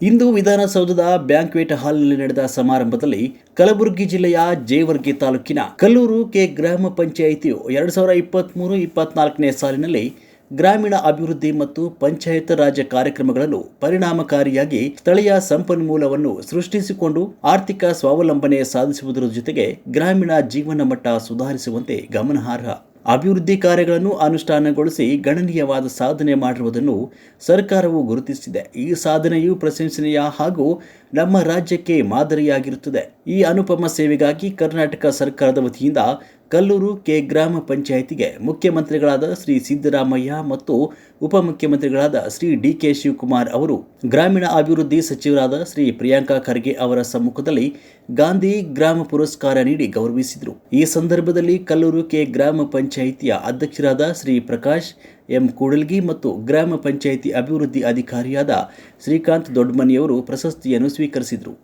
ಇಂದು ವಿಧಾನಸೌಧದ ಬ್ಯಾಂಕ್ವೆಟ್ ಹಾಲ್ನಲ್ಲಿ ನಡೆದ ಸಮಾರಂಭದಲ್ಲಿ ಕಲಬುರಗಿ ಜಿಲ್ಲೆಯ ಜೇವರ್ಗಿ ತಾಲೂಕಿನ ಕಲ್ಲೂರು ಕೆ ಗ್ರಾಮ ಪಂಚಾಯಿತಿಯು 2023-24ನೇ ಸಾಲಿನಲ್ಲಿ ಗ್ರಾಮೀಣ ಅಭಿವೃದ್ಧಿ ಮತ್ತು ಪಂಚಾಯತ್ ರಾಜ್ ಕಾರ್ಯಕ್ರಮಗಳನ್ನು ಪರಿಣಾಮಕಾರಿಯಾಗಿ ಸ್ಥಳೀಯ ಸಂಪನ್ಮೂಲವನ್ನು ಸೃಷ್ಟಿಸಿಕೊಂಡು ಆರ್ಥಿಕ ಸ್ವಾವಲಂಬನೆ ಸಾಧಿಸುವುದರ ಜೊತೆಗೆ ಗ್ರಾಮೀಣ ಜೀವನ ಮಟ್ಟ ಸುಧಾರಿಸುವಂತೆ ಗಮನಾರ್ಹ ಅಭಿವೃದ್ಧಿ ಕಾರ್ಯಗಳನ್ನು ಅನುಷ್ಠಾನಗೊಳಿಸಿ ಗಣನೀಯವಾದ ಸಾಧನೆ ಮಾಡಿರುವುದನ್ನು ಸರ್ಕಾರವು ಗುರುತಿಸಿದೆ. ಈ ಸಾಧನೆಯು ಪ್ರಶಂಸನೀಯ ಹಾಗೂ ನಮ್ಮ ರಾಜ್ಯಕ್ಕೆ ಮಾದರಿಯಾಗಿರುತ್ತದೆ. ಈ ಅನುಪಮ ಸೇವೆಗಾಗಿ ಕರ್ನಾಟಕ ಸರ್ಕಾರದ ವತಿಯಿಂದ ಕಲ್ಲೂರು ಕೆ ಗ್ರಾಮ ಪಂಚಾಯಿತಿಗೆ ಮುಖ್ಯಮಂತ್ರಿಗಳಾದ ಶ್ರೀ ಸಿದ್ದರಾಮಯ್ಯ ಮತ್ತು ಉಪಮುಖ್ಯಮಂತ್ರಿಗಳಾದ ಶ್ರೀ ಡಿ.ಕೆ. ಶಿವಕುಮಾರ್ ಅವರು, ಗ್ರಾಮೀಣ ಅಭಿವೃದ್ಧಿ ಸಚಿವರಾದ ಶ್ರೀ ಪ್ರಿಯಾಂಕ ಖರ್ಗೆ ಅವರ ಸಮ್ಮುಖದಲ್ಲಿ ಗಾಂಧಿ ಗ್ರಾಮ ಪುರಸ್ಕಾರ ನೀಡಿ ಗೌರವಿಸಿದರು. ಈ ಸಂದರ್ಭದಲ್ಲಿ ಕಲ್ಲೂರು ಕೆ ಗ್ರಾಮ ಪಂಚಾಯಿತಿಯ ಅಧ್ಯಕ್ಷರಾದ ಶ್ರೀ ಪ್ರಕಾಶ್ ಎಂ ಕೂಡಲ್ಗಿ ಮತ್ತು ಗ್ರಾಮ ಪಂಚಾಯಿತಿ ಅಭಿವೃದ್ಧಿ ಅಧಿಕಾರಿಯಾದ ಶ್ರೀಕಾಂತ್ ದೊಡ್ಡಮನಿಯವರು ಪ್ರಶಸ್ತಿಯನ್ನು ಸ್ವೀಕರಿಸಿದರು.